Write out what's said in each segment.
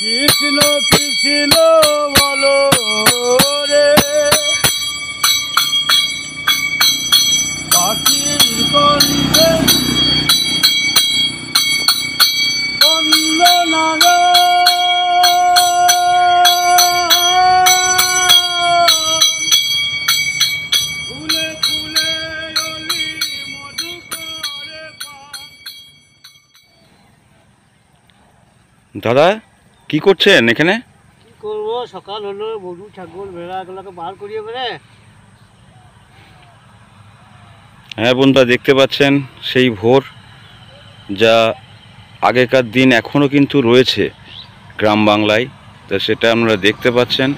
কৃষ্ণ কৃষ্ণ বলো রে পাখির কণ্ঠে বন্দনারা ফুলে ফুলে অলি মধু করে পান। দাদা কি করছেন এখানে? কি করবো, সকাল হলো, গরু ছাগল ভেড়া এগুলোকে বার করিয়ে বেড়ে। হ্যাঁ বন্ধুরা, দেখতে পাচ্ছেন সেই ভোর, যা আগেকার দিন এখনও কিন্তু রয়েছে গ্রাম বাংলায়, তা সেটা আপনারা দেখতে পাচ্ছেন।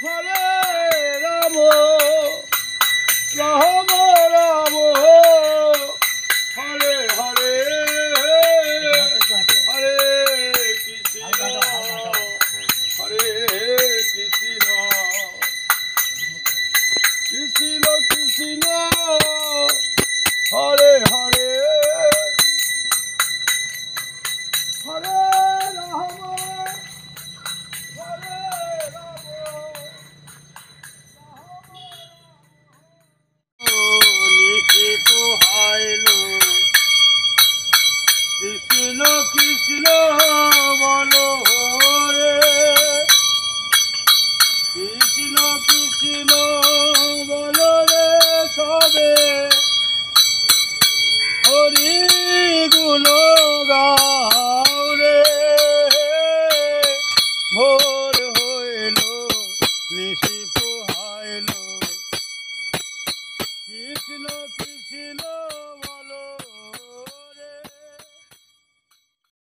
হরে রাম রাম রাম হরে হরে হরে কৃষ্ণ হরে কৃষ্ণ কৃষ্ণ কৃষ্ণ হরে হরে হরে রাম কৃষ্ণ কৃষ্ণ বলো রে কৃষ্ণ কৃষ্ণ বলো রে সবে